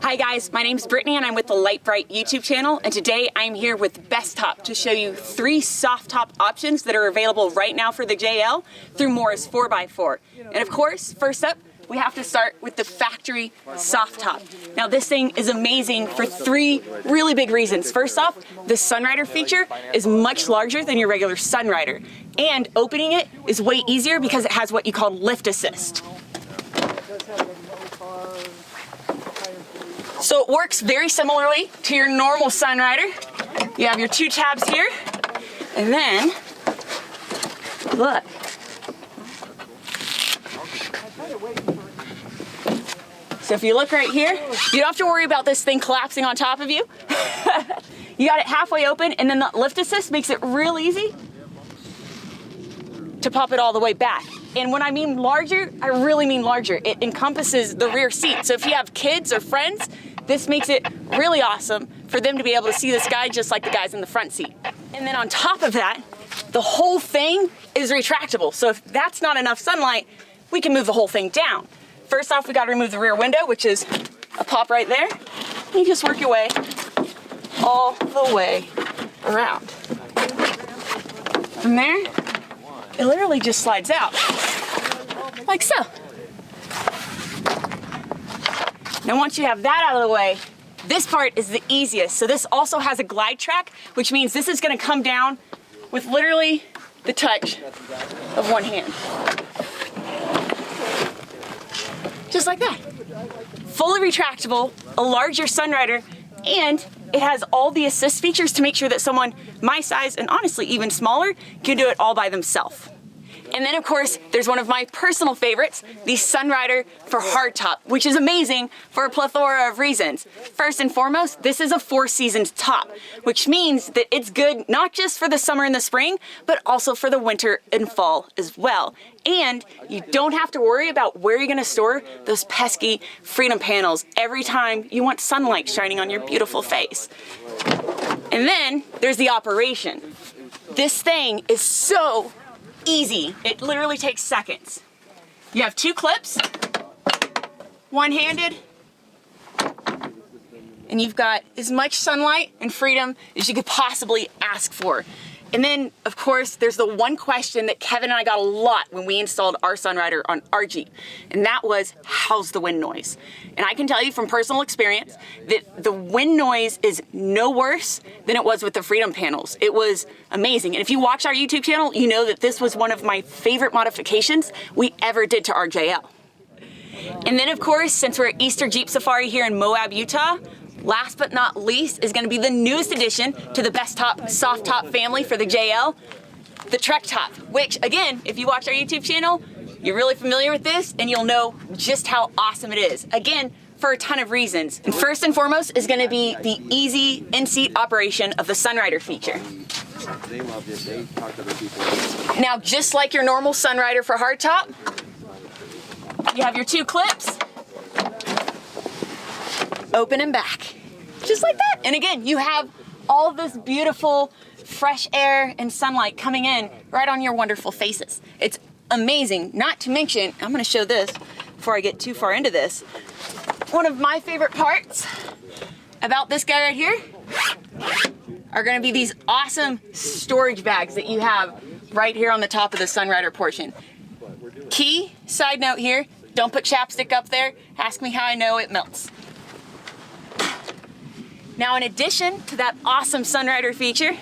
Hi guys, my name's Brittany and I'm with the Lite Brite YouTube channel, and today I'm here with Bestop to show you 3 soft top options that are available right now for the JL through Moore's 4x4. And of course, first up, we have to start with the factory soft top. Now this thing is amazing for 3 really big reasons. First off, the Sunrider feature is much larger than your regular Sunrider, and opening it is way easier because it has what you call lift assist. So it works very similarly to your normal Sunrider. You have your 2 tabs here, and then, look. So if you look right here, you don't have to worry about this thing collapsing on top of you. You got it halfway open, and then the lift assist makes it real easy to pop it all the way back. And when I mean larger, I really mean larger. It encompasses the rear seat. So if you have kids or friends, this makes it really awesome for them to be able to see the sky just like the guys in the front seat. And then on top of that, the whole thing is retractable. So if that's not enough sunlight, we can move the whole thing down. First off, we got to remove the rear window, which is a pop right there. And you just work your way all the way around. From there, it literally just slides out, like so. Now once you have that out of the way, this part is the easiest. So this also has a glide track, which means this is gonna come down with literally the touch of one hand. Just like that. Fully retractable, a larger Sunrider, and it has all the assist features to make sure that someone my size, and honestly even smaller, can do it all by themselves. And then of course, there's one of my personal favorites, the Sunrider for Hardtop, which is amazing for a plethora of reasons. First and foremost, this is a 4-seasoned top, which means that it's good not just for the summer and the spring, but also for the winter and fall as well. And you don't have to worry about where you're gonna store those pesky Freedom panels every time you want sunlight shining on your beautiful face. And then there's the operation. This thing is so easy. It literally takes seconds. You have 2 clips, one-handed, and you've got as much sunlight and freedom as you could possibly ask for. And then, of course, there's the one question that Kevin and I got a lot when we installed our Sunrider on our Jeep, and that was, how's the wind noise? And I can tell you from personal experience that the wind noise is no worse than it was with the Freedom panels. It was amazing. And if you watch our YouTube channel, you know that this was one of my favorite modifications we ever did to our JL. And then, of course, since we're at Easter Jeep Safari here in Moab, Utah, last but not least is going to be the newest addition to the Bestop soft top family for the JL, the Trektop, which again, if you watch our YouTube channel, you're really familiar with this and you'll know just how awesome it is. Again, for a ton of reasons. And first and foremost is going to be the easy in-seat operation of the Sunrider feature. They loved it. They talked to other people. Now, just like your normal Sunrider for hardtop, you have your 2 clips, open and back, just like that. And again, you have all this beautiful fresh air and sunlight coming in right on your wonderful faces. It's amazing. Not to mention, I'm gonna show this before I get too far into this. One of my favorite parts about this guy right here are gonna be these awesome storage bags that you have right here on the top of the Sunrider portion. Key side note here, don't put chapstick up there. Ask me how I know, it melts. Now, in addition to that awesome Sunrider feature,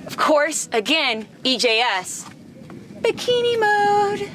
of course, again, EJS, Bikini Mode.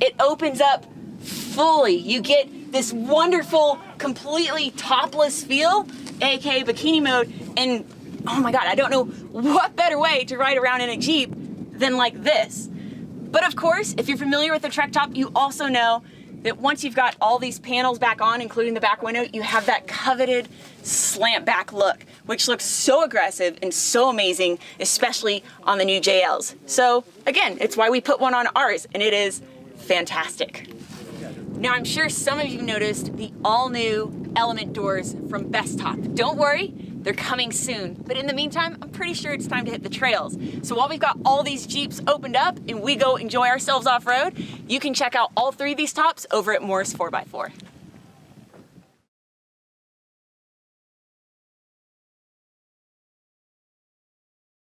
It opens up fully. You get this wonderful, completely topless feel, aka Bikini Mode, and oh my God, I don't know what better way to ride around in a Jeep than like this. But of course, if you're familiar with the Trektop, you also know that once you've got all these panels back on, including the back window, you have that coveted slant back look, which looks so aggressive and so amazing, especially on the new JLs. So again, it's why we put one on ours, and it is fantastic. Now, I'm sure some of you noticed the all-new element doors from Bestop. Don't worry, they're coming soon. But in the meantime, I'm pretty sure it's time to hit the trails. So while we've got all these Jeeps opened up and we go enjoy ourselves off-road, you can check out all 3 of these tops over at Moore's 4x4.